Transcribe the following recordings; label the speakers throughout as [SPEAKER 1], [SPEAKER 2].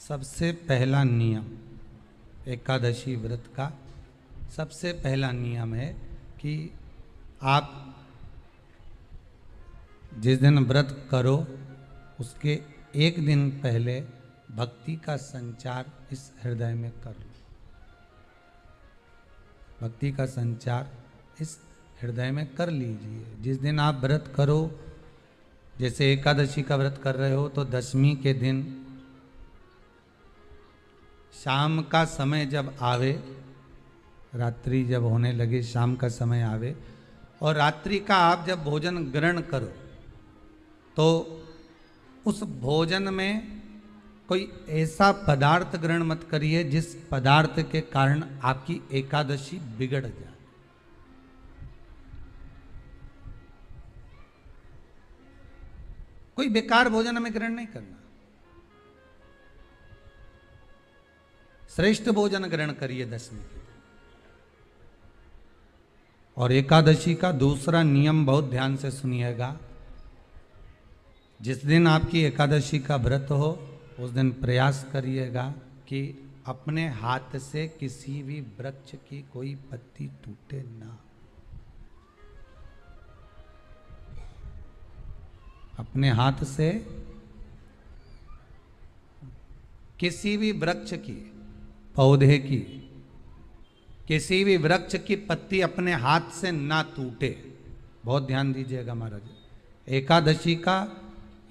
[SPEAKER 1] सबसे पहला नियम एकादशी व्रत का सबसे पहला नियम है कि आप जिस दिन व्रत करो उसके एक दिन पहले भक्ति का संचार इस हृदय में कर लो। भक्ति का संचार इस हृदय में कर लीजिए। जिस दिन आप व्रत करो, जैसे एकादशी का व्रत कर रहे हो तो दशमी के दिन शाम का समय जब आवे, रात्रि जब होने लगे, शाम का समय आवे और रात्रि का आप जब भोजन ग्रहण करो तो उस भोजन में कोई ऐसा पदार्थ ग्रहण मत करिए जिस पदार्थ के कारण आपकी एकादशी बिगड़ जाए। कोई बेकार भोजन हमें ग्रहण नहीं करना, श्रेष्ठ भोजन ग्रहण करिए दशमी के दिन। और एकादशी का दूसरा नियम बहुत ध्यान से सुनिएगा। जिस दिन आपकी एकादशी का व्रत हो उस दिन प्रयास करिएगा कि अपने हाथ से किसी भी वृक्ष की कोई पत्ती टूटे ना। अपने हाथ से किसी भी वृक्ष की, पौधे की, किसी भी वृक्ष की पत्ती अपने हाथ से ना टूटे। बहुत ध्यान दीजिएगा महाराज। एकादशी का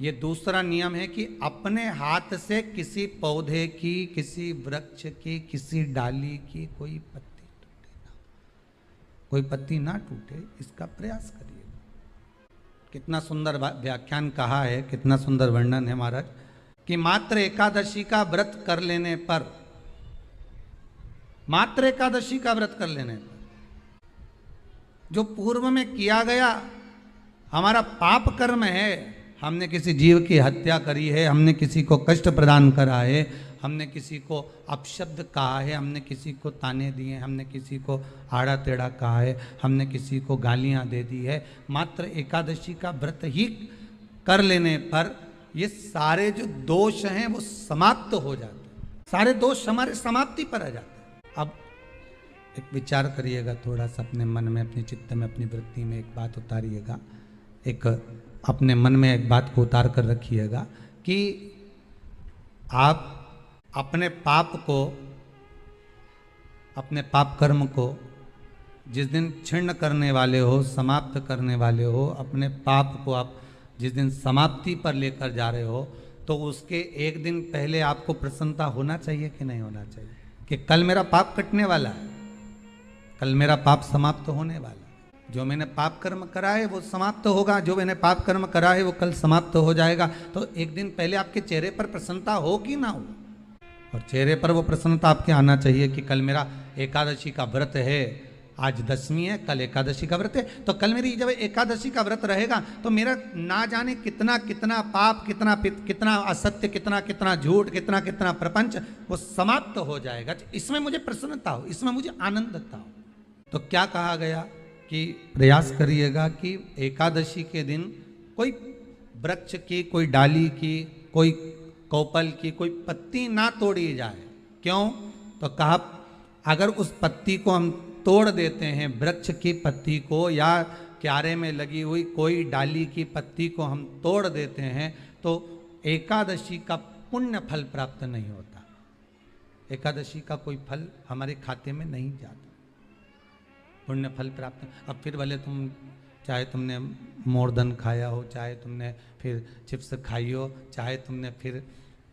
[SPEAKER 1] ये दूसरा नियम है कि अपने हाथ से किसी पौधे की, किसी वृक्ष की, किसी डाली की कोई पत्ती टूटे ना, कोई पत्ती ना टूटे, इसका प्रयास करिए। कितना सुंदर व्याख्यान कहा है, कितना सुंदर वर्णन है महाराज कि मात्र एकादशी का व्रत कर लेने पर, मात्र एकादशी का व्रत कर लेने पर जो पूर्व में किया गया हमारा पाप कर्म है, हमने किसी जीव की हत्या करी है, हमने किसी को कष्ट प्रदान करा है, हमने किसी को अपशब्द कहा है, हमने किसी को ताने दिए, हमने किसी को आड़ा टेढ़ा कहा है, हमने किसी को गालियां दे दी है, मात्र एकादशी का व्रत ही कर लेने पर ये सारे जो दोष हैं वो समाप्त हो जाते हैं। सारे दोष हमारे समाप्ति पर आ जाते हैं। अब एक विचार करिएगा थोड़ा सा अपने मन में, अपने चित्त में, अपनी वृत्ति में एक बात उतारिएगा। एक अपने मन में एक बात को उतार कर रखिएगा कि आप अपने पाप को, अपने पाप कर्म को जिस दिन छिन्न करने वाले हो, समाप्त करने वाले हो, अपने पाप को आप जिस दिन समाप्ति पर लेकर जा रहे हो तो उसके एक दिन पहले आपको प्रसन्नता होना चाहिए कि नहीं होना चाहिए कि कल मेरा पाप कटने वाला है, कल मेरा पाप समाप्त होने वाला है। जो मैंने पाप कर्म करा है वो समाप्त होगा, जो मैंने पाप कर्म करा है वो कल समाप्त हो जाएगा। तो एक दिन पहले आपके चेहरे पर प्रसन्नता हो कि ना हो, और चेहरे पर वो प्रसन्नता आपके आना चाहिए कि कल मेरा एकादशी का व्रत है, आज दशमी है, कल एकादशी का व्रत है, तो कल मेरी जब एकादशी का व्रत रहेगा तो मेरा ना जाने कितना कितना पाप, कितना असत्य, कितना झूठ, कितना प्रपंच वो समाप्त हो जाएगा। इसमें मुझे प्रसन्नता हो, इसमें मुझे आनंदता हो। तो क्या कहा गया कि प्रयास करिएगा कि एकादशी के दिन कोई वृक्ष की, कोई डाली की, कोई कोपल की कोई पत्ती ना तोड़ी जाए। क्यों? तो कहा अगर उस पत्ती को हम तोड़ देते हैं, वृक्ष की पत्ती को या क्यारे में लगी हुई कोई डाली की पत्ती को हम तोड़ देते हैं तो एकादशी का पुण्य फल प्राप्त नहीं होता, एकादशी का कोई फल हमारे खाते में नहीं जाता, पुण्य फल प्राप्त। अब फिर भले तुम, चाहे तुमने मोरदन खाया हो, चाहे तुमने फिर चिप्स खाई हो, चाहे तुमने फिर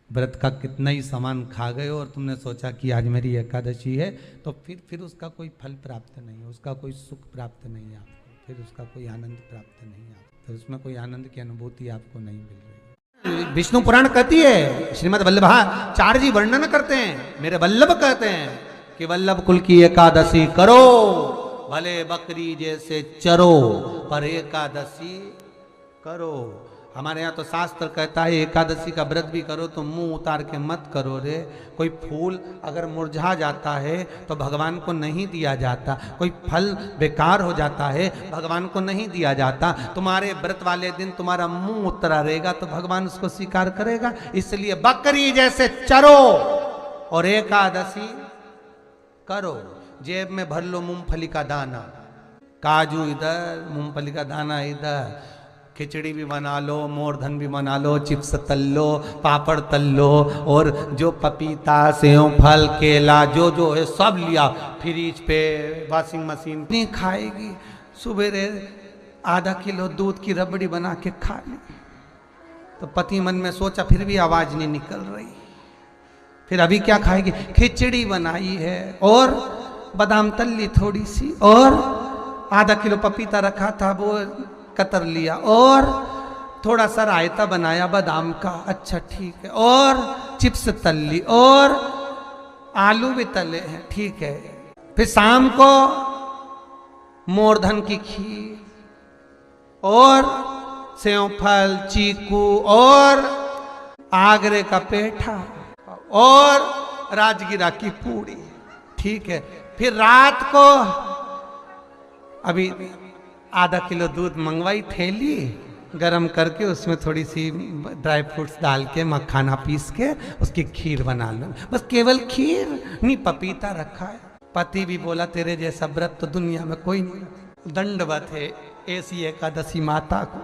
[SPEAKER 1] व्रत का कितना ही सामान खा गए हो और तुमने सोचा कि आज मेरी एकादशी है, तो फिर उसका कोई फल प्राप्त नहीं है, उसका कोई सुख प्राप्त नहीं है आपको, फिर उसका कोई आनंद प्राप्त नहीं है आपको, फिर उसमें कोई आनंद की अनुभूति आपको नहीं मिल रही। विष्णु पुराण कहती है, श्रीमद् वल्लभाचार्य जी वर्णन करते हैं, मेरे वल्लभ कहते हैं कि वल्लभ कुल की एकादशी करो, भले बकरी जैसे चरो पर एकादशी करो। हमारे यहाँ तो शास्त्र कहता है एकादशी का व्रत भी करो तो मुंह उतार के मत करो रे। कोई फूल अगर मुरझा जाता है तो भगवान को नहीं दिया जाता, कोई फल बेकार हो जाता है भगवान को नहीं दिया जाता। तुम्हारे व्रत वाले दिन तुम्हारा मुंह उतरा रहेगा तो भगवान उसको स्वीकार करेगा। इसलिए बकरी जैसे चरो और एकादशी करो। जेब में भर लो मूंगफली का दाना, काजू इधर, मूंगफली का दाना इधर, खिचड़ी भी बना लो, मोरधन भी बना लो, चिप्स तल लो, पापड़ तल लो, और जो पपीता सेव फल केला जो जो है सब लिया फ्रिज पे, वॉशिंग मशीन नहीं खाएगी। सुबह आधा किलो दूध की रबड़ी बना के खा ली। तो पति मन में सोचा फिर भी आवाज नहीं निकल रही, फिर अभी क्या खाएगी? खिचड़ी बनाई है और बादाम तल ली थोड़ी सी, और आधा किलो पपीता रखा था वो कतर लिया, और थोड़ा सा रायता बनाया बादाम का, अच्छा ठीक है, और चिप्स तल ली, और आलू भी तले हैं, ठीक है। फिर शाम को मोरधन की खीर और सेव फल, चीकू और आगरे का पेठा और राजगिरा की पूड़ी, ठीक है। फिर रात को अभी आधा किलो दूध मंगवाई, थैली गरम करके उसमें थोड़ी सी ड्राई फ्रूट्स डाल के मखाना पीस के उसकी खीर बना लो, बस केवल खीर, नहीं पपीता रखा है। पति भी बोला तेरे जैसा व्रत तो दुनिया में कोई नहीं। दंडवत है ऐसी एकादशी माता को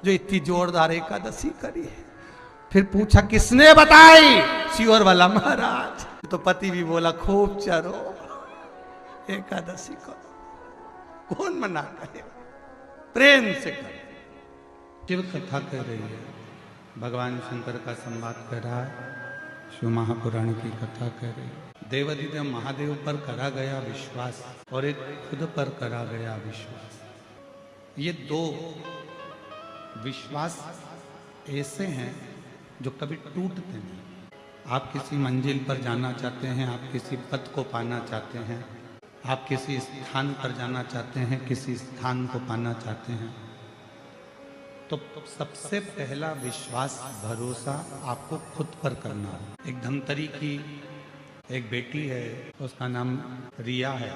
[SPEAKER 1] जो इतनी जोरदार एकादशी करी है। फिर पूछा किसने बताई? शिवर वाला महाराज। तो पति भी बोला खूब चरो एकादशी को, कौन मना करे, प्रेम से कर। शिव कथा कह रही है, भगवान शंकर का संवाद कर रहा है, शिव महापुराण की कथा कह रही है। देवाधिदेव महादेव पर करा गया विश्वास और एक खुद पर करा गया विश्वास, ये दो विश्वास ऐसे हैं जो कभी टूटते नहीं। आप किसी मंजिल पर जाना चाहते हैं, आप किसी पद को पाना चाहते हैं, आप किसी स्थान पर जाना चाहते हैं, किसी स्थान को पाना चाहते हैं, तो सबसे पहला विश्वास भरोसा आपको खुद पर करना है। एक धमतरी की एक बेटी है, उसका नाम रिया है,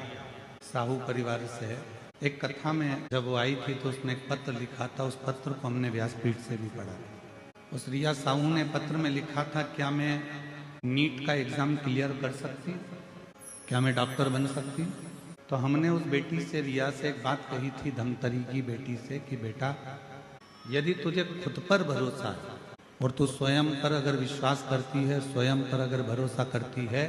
[SPEAKER 1] साहू परिवार से है। एक कथा में जब वो आई थी तो उसने एक पत्र लिखा था, उस पत्र को हमने व्यासपीठ से भी पढ़ा। उस रिया साहू ने पत्र में लिखा था, क्या मैं नीट का एग्जाम क्लियर कर सकती, क्या मैं डॉक्टर बन सकती? तो हमने उस बेटी से, रिया से एक बात कही थी, धमतरी की बेटी से, कि बेटा यदि तुझे खुद पर भरोसा है और तू स्वयं पर अगर विश्वास करती है, स्वयं पर अगर भरोसा करती है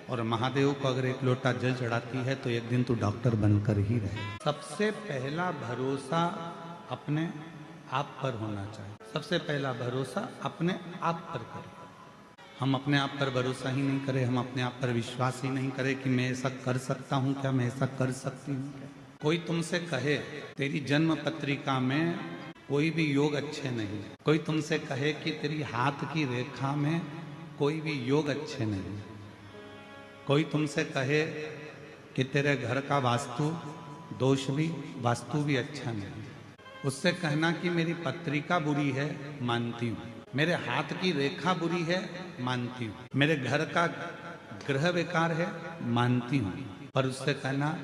[SPEAKER 1] और महादेव को अगर एक लोटा जल चढ़ाती है तो एक दिन तू डॉक्टर बनकर ही रहे। सबसे पहला भरोसा अपने आप पर होना चाहिए। सबसे पहला भरोसा अपने आप पर करें। हम अपने आप पर भरोसा ही नहीं करें, हम अपने आप पर विश्वास ही नहीं करें कि मैं ऐसा कर सकता हूँ क्या, मैं ऐसा कर सकती हूँ क्या। कोई तुमसे कहे तेरी जन्म पत्रिका में कोई भी योग अच्छे नहीं, कोई तुमसे कहे कि तेरी हाथ की रेखा में कोई भी योग अच्छे नहीं, कोई तुमसे कहे कि तेरे घर का वास्तु वास्तु भी अच्छा नहीं, उससे कहना कि मेरी पत्रिका बुरी है, मानती हूँ, मेरे हाथ की रेखा बुरी है, मानती हूँ, मेरे घर का ग्रह बेकार है, मानती हूँ, पर उससे कहना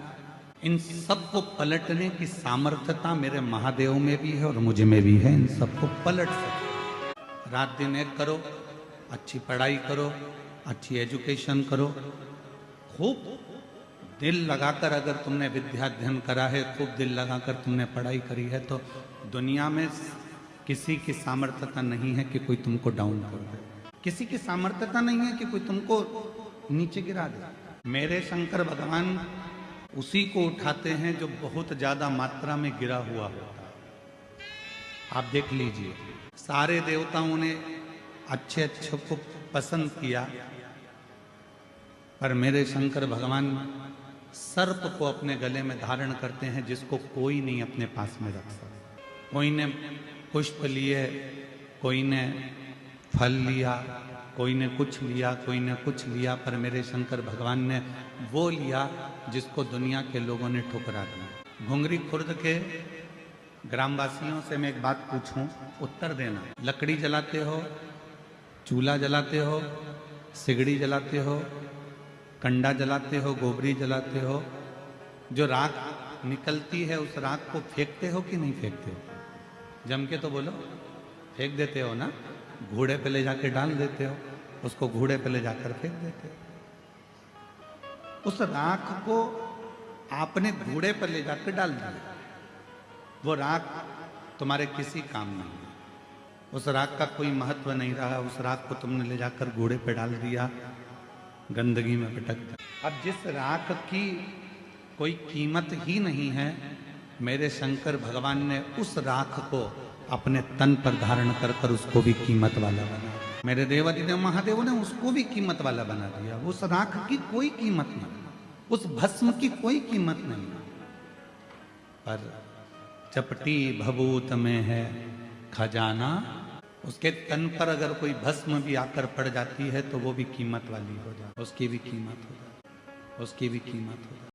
[SPEAKER 1] इन सबको पलटने की सामर्थ्यता मेरे महादेव में भी है और मुझे में भी है, इन सबको पलट सके। रात दिन एक करो, अच्छी पढ़ाई करो, अच्छी एजुकेशन करो, खूब दिल लगाकर अगर तुमने विद्याध्ययन करा है, खूब दिल लगाकर तुमने पढ़ाई करी है, तो दुनिया में किसी की सामर्थ्यता नहीं है कि कोई तुमको डाउन कर दे, किसी की सामर्थ्यता नहीं है कि कोई तुमको नीचे गिरा दे। मेरे शंकर भगवान उसी को उठाते हैं जो बहुत ज्यादा मात्रा में गिरा हुआ होता है। आप देख लीजिए, सारे देवताओं ने अच्छे अच्छे को पसंद किया, पर मेरे शंकर भगवान सर्प को अपने गले में धारण करते हैं जिसको कोई नहीं अपने पास में रख सकता। कोई ने पुष्प लिए, कोई ने फल लिया, कोई ने कुछ लिया, कोई ने कुछ लिया, पर मेरे शंकर भगवान ने वो लिया जिसको दुनिया के लोगों ने ठुकरा दिया। घुंगरी खुर्द के ग्रामवासियों से मैं एक बात पूछूं, उत्तर देना। लकड़ी जलाते हो, चूल्हा जलाते हो, सिगड़ी जलाते हो, कंडा जलाते हो, गोबरी जलाते हो, जो राख निकलती है उस राख को फेंकते हो कि नहीं फेंकते हो? जम के तो बोलो, फेंक देते हो ना? घोड़े पे ले जाके डाल देते हो, उसको घोड़े पे ले जाकर फेंक देते हो। उस राख को आपने घोड़े पर ले जाकर डाल दिया, वो राख तुम्हारे किसी काम नहीं है, उस राख का कोई महत्व नहीं रहा, उस राख को तुमने ले जाकर घोड़े पे डाल दिया, गंदगी में पटक दिया। अब जिस राख की कोई कीमत ही नहीं है, मेरे शंकर भगवान ने उस राख को अपने तन पर धारण कर कर उसको भी कीमत वाला बना दिया। मेरे देवादिदेव महादेव ने उसको भी कीमत वाला बना दिया। उस राख की कोई कीमत नहीं, उस भस्म की कोई कीमत नहीं, पर चपटी भभूत में है खजाना, उसके तन पर अगर कोई भस्म भी आकर पड़ जाती है तो वो भी कीमत वाली हो जाती, उसकी भी कीमत हो जाती, उसकी भी कीमत हो जाती।